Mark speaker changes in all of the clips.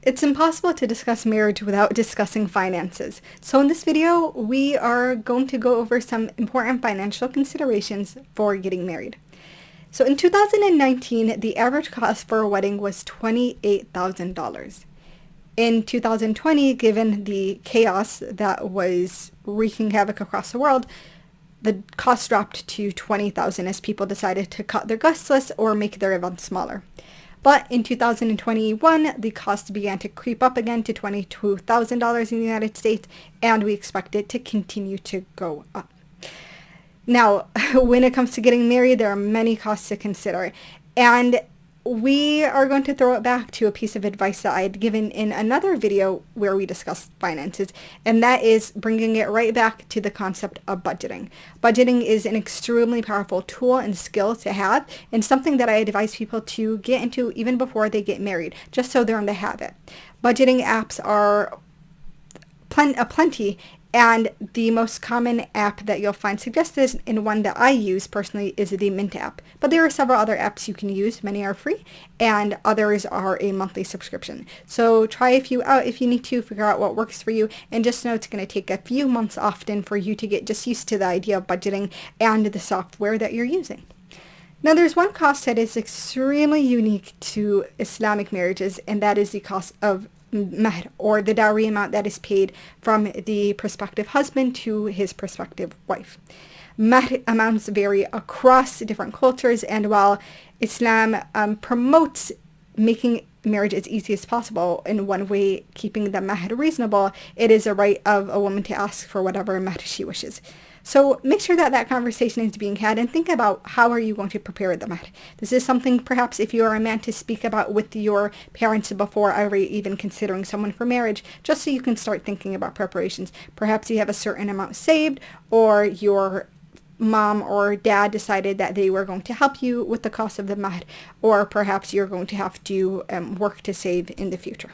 Speaker 1: It's impossible to discuss marriage without discussing finances. So in this video, we are going to go over some important financial considerations for getting married. So in 2019, the average cost for a wedding was $28,000. In 2020, given the chaos that was wreaking havoc across the world, the cost dropped to $20,000 as people decided to cut their guest list or make their events smaller. But in 2021, the cost began to creep up again to $22,000 in the United States, and we expect it to continue to go up. Now, when it comes to getting married, there are many costs to consider, and we are going to throw it back to a piece of advice that I had given in another video where we discussed finances, and that is bringing it right back to the concept of budgeting. Budgeting is an extremely powerful tool and skill to have, and something that I advise people to get into even before they get married, just so they're in the habit. Budgeting apps are plenty, and the most common app that you'll find suggested, and one that I use personally, is the Mint app. But there are several other apps you can use. Many are free, and others are a monthly subscription. So try a few out if you need to, figure out what works for you, and just know it's going to take a few months often for you to get just used to the idea of budgeting and the software that you're using. Now, there's one cost that is extremely unique to Islamic marriages, and that is the cost of mahr, or the dowry amount that is paid from the prospective husband to his prospective wife. Mahr amounts vary across different cultures, and while Islam promotes making marriage as easy as possible, in one way keeping the mahr reasonable, it is a right of a woman to ask for whatever mahr she wishes. So make sure that that conversation is being had, and think about how are you going to prepare the mahr. This is something perhaps if you are a man to speak about with your parents before ever even considering someone for marriage, just so you can start thinking about preparations. Perhaps you have a certain amount saved, or your mom or dad decided that they were going to help you with the cost of the mahr, or perhaps you're going to have to work to save in the future.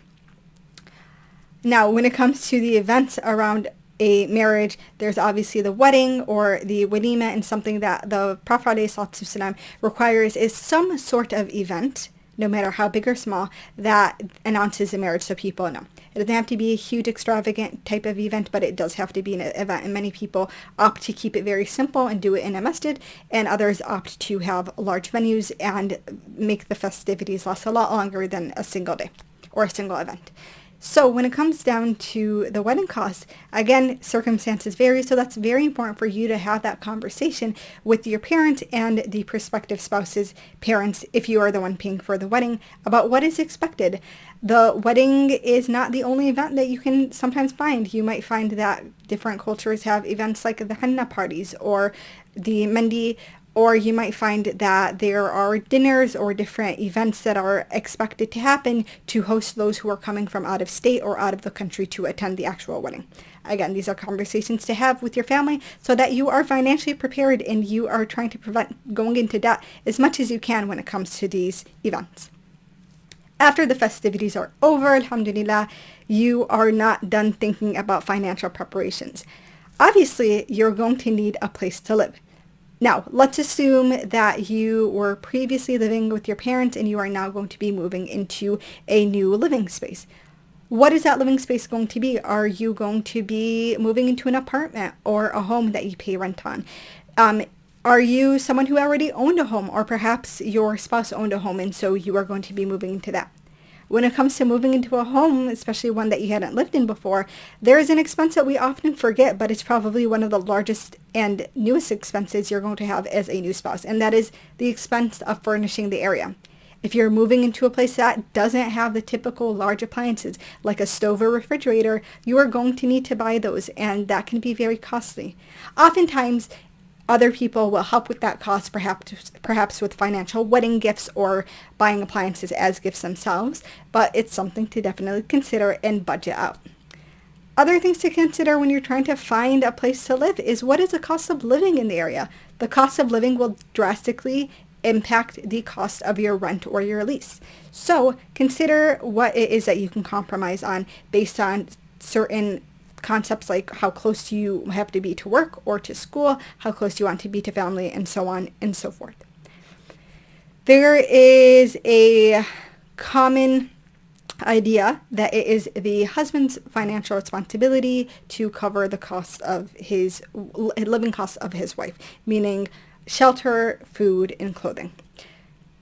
Speaker 1: Now, when it comes to the events around a marriage, there's obviously the wedding or the walima, and something that the Prophet ﷺ requires is some sort of event, no matter how big or small, that announces the marriage so people know. It doesn't have to be a huge extravagant type of event, but it does have to be an event, and many people opt to keep it very simple and do it in a masjid, and others opt to have large venues and make the festivities last a lot longer than a single day or a single event. So when it comes down to the wedding costs, again, circumstances vary, so that's very important for you to have that conversation with your parents and the prospective spouse's parents, if you are the one paying for the wedding, about what is expected. The wedding is not the only event that you can sometimes find. You might find that different cultures have events like the henna parties or the mendi, or you might find that there are dinners or different events that are expected to happen to host those who are coming from out of state or out of the country to attend the actual wedding. Again, these are conversations to have with your family so that you are financially prepared and you are trying to prevent going into debt as much as you can when it comes to these events. After the festivities are over, alhamdulillah, you are not done thinking about financial preparations. Obviously, you're going to need a place to live. Now, let's assume that you were previously living with your parents and you are now going to be moving into a new living space. What is that living space going to be? Are you going to be moving into an apartment or a home that you pay rent on? Are you someone who already owned a home, or perhaps your spouse owned a home and so you are going to be moving into that? When it comes to moving into a home, especially one that you hadn't lived in before, there is an expense that we often forget, but it's probably one of the largest and newest expenses you're going to have as a new spouse, and that is the expense of furnishing the area. If you're moving into a place that doesn't have the typical large appliances, like a stove or refrigerator, you are going to need to buy those, and that can be very costly. Oftentimes, other people will help with that cost, perhaps with financial wedding gifts or buying appliances as gifts themselves, but it's something to definitely consider and budget out. Other things to consider when you're trying to find a place to live is, what is the cost of living in the area? The cost of living will drastically impact the cost of your rent or your lease. So consider what it is that you can compromise on based on certain concepts like how close you have to be to work or to school, how close you want to be to family, and so on and so forth. There is a common idea that it is the husband's financial responsibility to cover the cost of his living costs of his wife, meaning shelter, food, and clothing.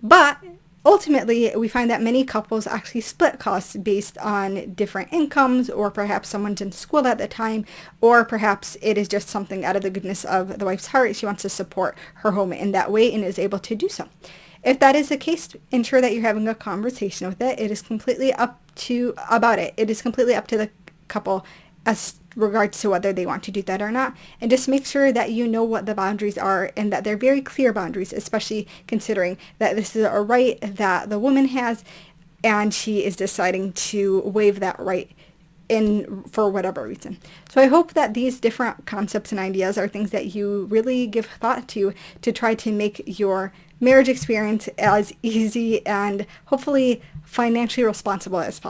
Speaker 1: But ultimately, we find that many couples actually split costs based on different incomes, or perhaps someone's in school at the time, or perhaps it is just something out of the goodness of the wife's heart. She wants to support her home in that way and is able to do so. If that is the case, ensure that you're having a conversation with it. It is completely up to the couple as regards to whether they want to do that or not. And just make sure that you know what the boundaries are and that they're very clear boundaries, especially considering that this is a right that the woman has and she is deciding to waive that right for whatever reason. So I hope that these different concepts and ideas are things that you really give thought to try to make your marriage experience as easy and hopefully financially responsible as possible.